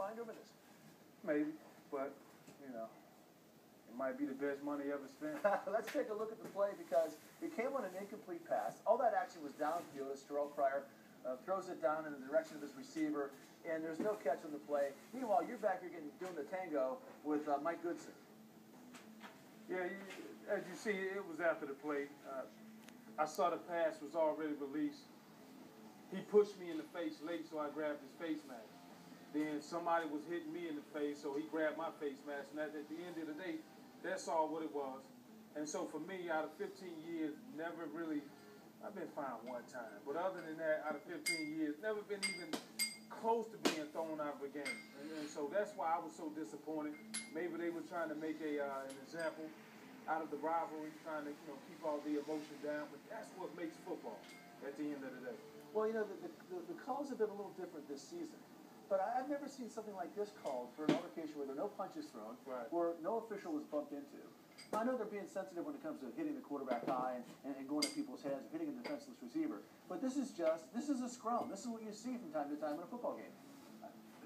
mind him? Maybe, but, you know, it might be the best money ever spent. Let's take a look at the play because it came on an incomplete pass. All that action was downfield as Terrell Pryor throws it down in the direction of his receiver, and there's no catch on the play. Meanwhile, you're back here doing the tango with Mike Goodson. Yeah, as you see, it was after the play. I saw the pass was already released. He pushed me in the face late, so I grabbed his face mask. Then somebody was hitting me in the face, so he grabbed my face mask. And at the end of the day, that's all what it was. And so for me, out of 15 years, never really, I've been fined one time. But other than that, out of 15 years, never been even close to being thrown out of a game. And so that's why I was so disappointed. Maybe they were trying to make an example out of the rivalry, trying to keep all the emotion down. But that's what makes football at the end of the day. Well, the calls have been a little different this season. But I've never seen something like this called for an altercation where there are no punches thrown, right, where no official was bumped into. I know they're being sensitive when it comes to hitting the quarterback high and going at people's heads and hitting a defenseless receiver. But this is a scrum. This is what you see from time to time in a football game.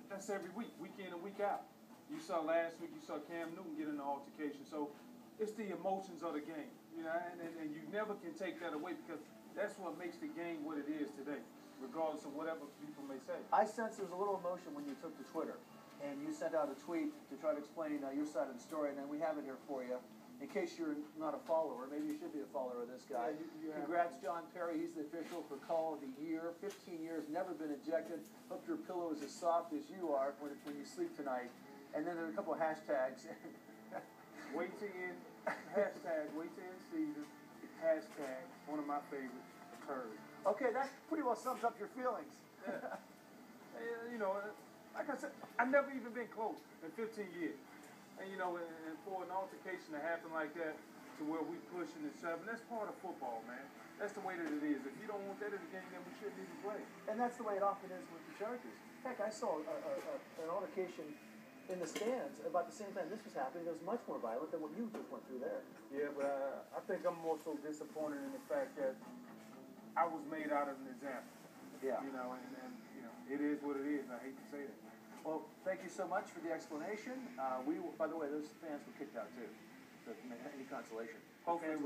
That's every week, week in and week out. You saw last week, you saw Cam Newton get in an altercation. So it's the emotions of the game, and you never can take that away because that's what makes the game what it is today, regardless of whatever people may say. I sense there was a little emotion when you took to Twitter, and you sent out a tweet to try to explain your side of the story, and then we have it here for you. In case you're not a follower, maybe you should be a follower of this guy. Yeah, Congrats, John Perry. He's the official for Call of the Year. 15 years, never been ejected. Hope your pillow is as soft as you are when you sleep tonight. And then there are a couple of hashtags. Wait to end, hashtag, wait to end season, hashtag, one of my favorites, occurred. Okay, that pretty well sums up your feelings. Yeah. Like I said, I've never even been close in 15 years. And, and for an altercation to happen like that to where we pushing and shoving, that's part of football, man. That's the way that it is. If you don't want that in the game, then we shouldn't even play. And that's the way it often is with the Chargers. Heck, I saw an altercation in the stands about the same time this was happening. It was much more violent than what you just went through there. Yeah, but I think I'm more so disappointed in the fact that I was made out of an example. Yeah. And it is what it is. I hate to say that. Well, thank you so much for the explanation. By the way, those fans were kicked out too. So any consolation. Hopefully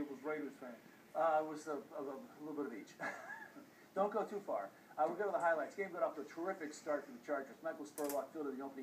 it was Raiders fans. It was a little bit of each. Don't go too far. We'll go to the highlights. Game got off to a terrific start for the Chargers. Michael Spurlock fielded the opening